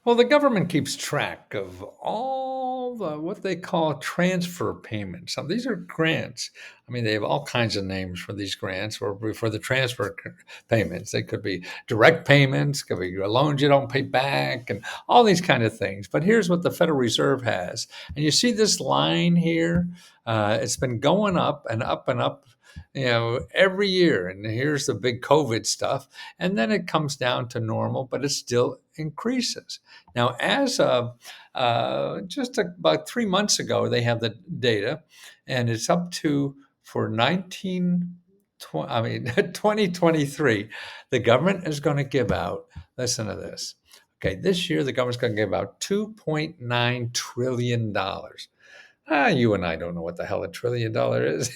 Well, the government keeps track of all the what they call transfer payments. Now, these are grants. I mean, they have all kinds of names for these grants or for the transfer payments. They could be direct payments, could be loans you don't pay back, and all these kind of things. But here's what the Federal Reserve has, and you see this line here. It's been going up and up and up, every year. And here's the big COVID stuff, and then it comes down to normal, but it still increases. Now, as of just about 3 months ago, they have the data, and it's up to for 2023, the government is going to give out, listen to this. Okay, this year the government's going to give out $2.9 trillion. You and I don't know what the hell $1 trillion is.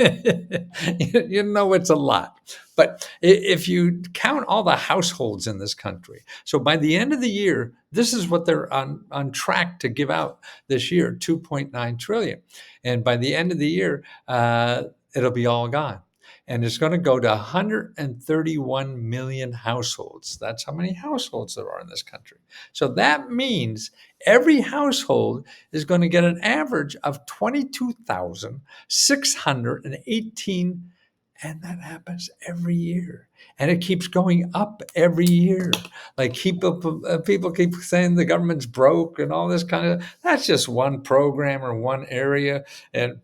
You know it's a lot. But if you count all the households in this country, so by the end of the year, this is what they're on track to give out this year, 2.9 trillion. And by the end of the year, it'll be all gone. And it's going to go to 131 million households. That's how many households there are in this country. So that means every household is going to get an average of 22,618, and that happens every year. And it keeps going up every year. Like people keep saying the government's broke and all this kind of. That's just one program or one area, and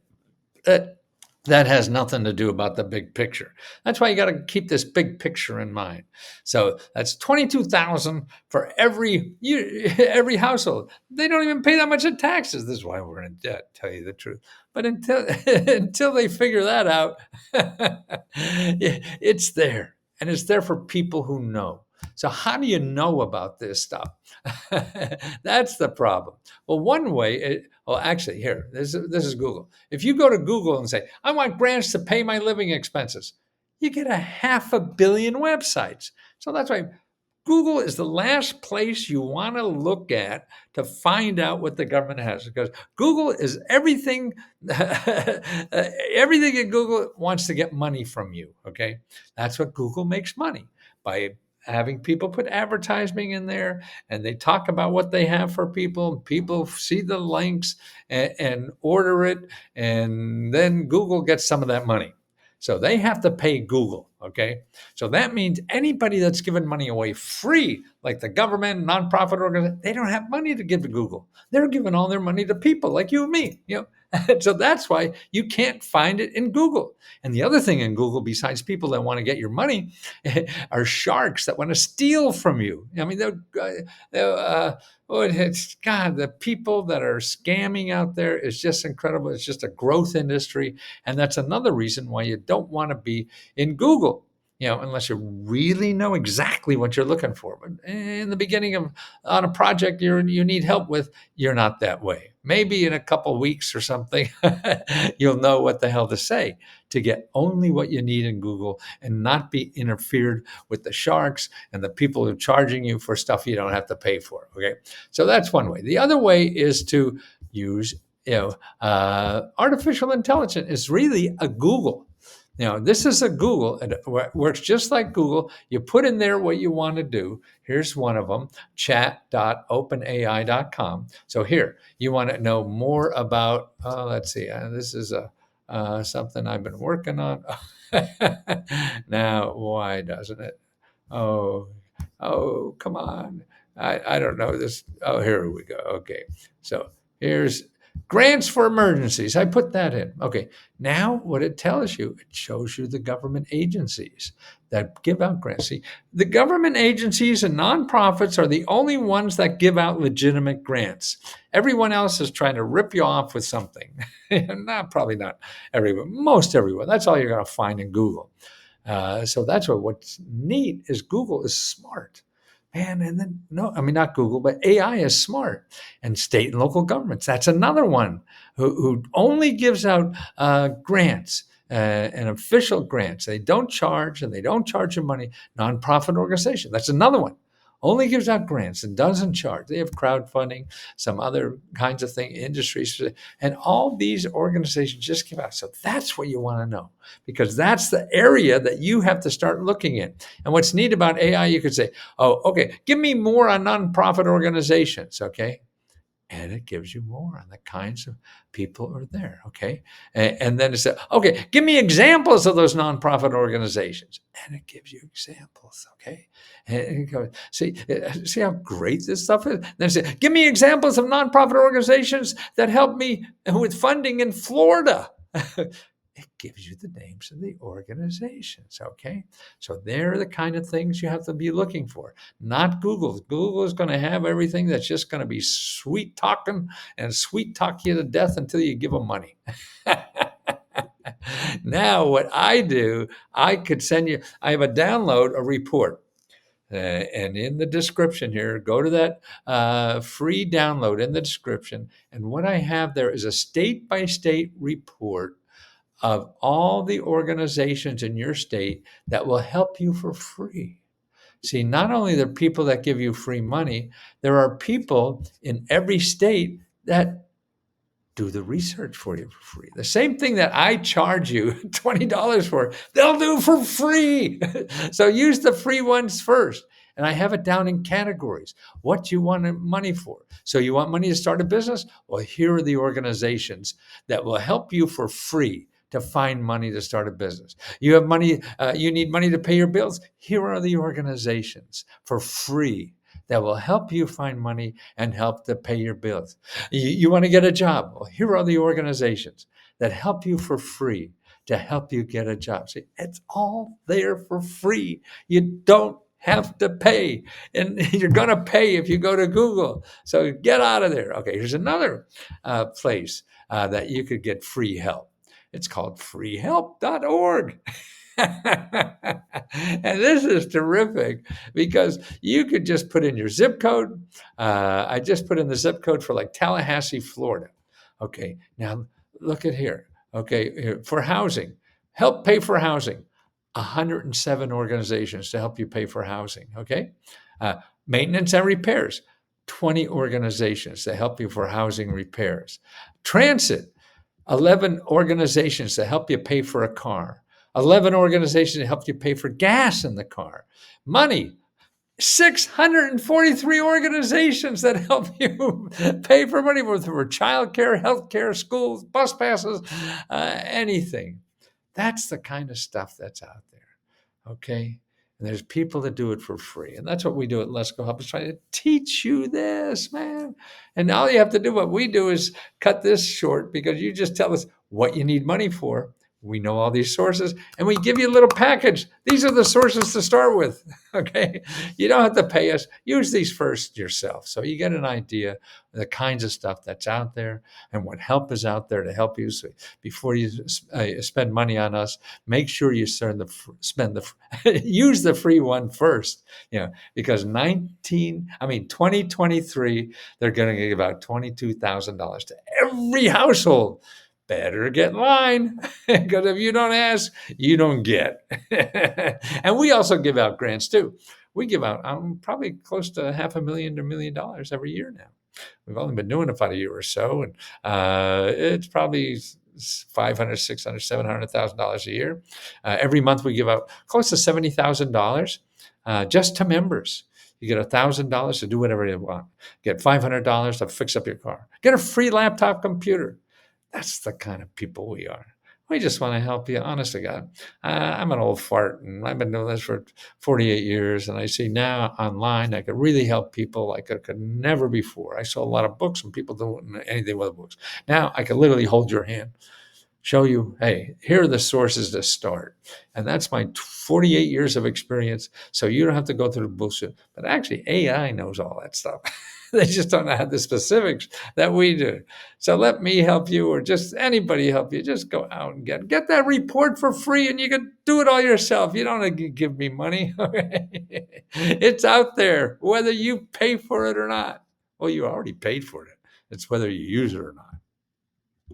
that has nothing to do about the big picture. That's why you got to keep this big picture in mind. So that's 22,000 for every household. They don't even pay that much in taxes. This is why we're in debt, tell you the truth. But until until they figure that out, it's there, and it's there for people who know. So how do you know about this stuff? That's the problem. Well, one way, actually, here, this is Google. If you go to Google and say, I want grants to pay my living expenses, you get 500 million websites. So that's why Google is the last place you want to look at to find out what the government has, because Google is everything. Everything in Google wants to get money from you. Okay, that's what Google makes money by having people put advertising in there, and they talk about what they have for people. People see the links and order it, and then Google gets some of that money. So they have to pay Google, okay? So that means anybody that's giving money away free, like the government, nonprofit organization, they don't have money to give to Google. They're giving all their money to people like you and me, So that's why you can't find it in Google. And the other thing in Google, besides people that want to get your money, are sharks that want to steal from you. I mean, it's God, the people that are scamming out there is just incredible. It's just a growth industry. And that's another reason why you don't want to be in Google, unless you really know exactly what you're looking for. But in the beginning on a project you need help with, you're not that way. Maybe in a couple weeks or something, you'll know what the hell to say to get only what you need in Google and not be interfered with the sharks and the people who are charging you for stuff you don't have to pay for. Okay, so that's one way. The other way is to use, artificial intelligence is really a Google. This is a Google. It works just like Google. You put in there what you want to do. Here's one of them, chat.openai.com. So here, you want to know more about, let's see, this is something I've been working on. Now, why doesn't it? Oh, come on. I don't know this. Oh, here we go. Okay. So here's grants for emergencies. I put that in. Okay. Now, what it tells you, it shows you the government agencies that give out grants. See, the government agencies and nonprofits are the only ones that give out legitimate grants. Everyone else is trying to rip you off with something. Probably not everyone, most everyone. That's all you're going to find in Google. So that's what's neat is Google is smart. Man, and then not Google, but AI is smart. And state and local governments, that's another one who only gives out grants and official grants. They don't charge, and they don't charge you money. Nonprofit organization, that's another one. only gives out grants and doesn't charge. They have crowdfunding, some other kinds of thing, industries, and all these organizations just give out. So that's what you want to know, because that's the area that you have to start looking in. And what's neat about AI, you could say, oh, okay, give me more on nonprofit organizations, okay? And it gives you more on the kinds of people who are there, okay? And then it says, okay, give me examples of those nonprofit organizations. And it gives you examples, okay? And it goes, see how great this stuff is? Then it says, give me examples of nonprofit organizations that help me with funding in Florida. It gives you the names of the organizations, okay? So they're the kind of things you have to be looking for, not Google. Google is going to have everything that's just going to be sweet talking and sweet talk you to death until you give them money. Now, what I do, I could send you, I have a download, a report. And in the description here, go to that free download in the description. And what I have there is a state-by-state report of all the organizations in your state that will help you for free. See, not only the people that give you free money, there are people in every state that do the research for you for free. The same thing that I charge you $20 for, they'll do for free. So use the free ones first. And I have it down in categories. What you want money for? So you want money to start a business? Well, here are the organizations that will help you for free to find money to start a business. You have money, you need money to pay your bills. Here are the organizations for free that will help you find money and help to pay your bills. You want to get a job? Well, here are the organizations that help you for free to help you get a job. See, it's all there for free. You don't have to pay, and you're going to pay if you go to Google. So get out of there. Okay, here's another place that you could get free help. It's called freehelp.org. And this is terrific because you could just put in your zip code. I just put in the zip code for like Tallahassee, Florida. Okay, now look at here. Okay, for housing, help pay for housing. 107 organizations to help you pay for housing. Okay, maintenance and repairs. 20 organizations to help you for housing repairs. Transit. 11 organizations to help you pay for a car. 11 organizations to help you pay for gas in the car. Money, 643 organizations that help you pay for money for childcare, healthcare, schools, bus passes, anything. That's the kind of stuff that's out there. Okay. And there's people that do it for free. And that's what we do at Let's Go Help, is trying to teach you this, man. And all you have to do, what we do, is cut this short, because you just tell us what you need money for. We know all these sources, and we give you a little package. These are the sources to start with. Okay. You don't have to pay us. Use these first yourself, so you get an idea of the kinds of stuff that's out there and what help is out there to help you. So before you spend money on us, make sure you use the free one first. Because 2023, they're going to give about $22,000 to every household. Better get in line, because if you don't ask, you don't get. And we also give out grants too. We give out probably close to $500,000 to $1 million every year now. We've only been doing it about a year or so, and it's probably $500,000, $600,000, $700,000 a year. Every month we give out close to $70,000 just to members. You get $1,000 to do whatever you want. Get $500 to fix up your car. Get a free laptop computer. That's the kind of people we are. We just want to help you. Honest to God, I'm an old fart, and I've been doing this for 48 years, and I see now online I could really help people like I could never before. I sold a lot of books, and people don't know anything with books. Now I can literally hold your hand, show you, hey, here are the sources to start. And that's my 48 years of experience. So you don't have to go through the bullshit. But actually, AI knows all that stuff. They just don't know the specifics that we do. So let me help you, or just anybody help you. Just go out and get that report for free, and you can do it all yourself. You don't have to give me money. It's out there, whether you pay for it or not. Well, you already paid for it. It's whether you use it or not.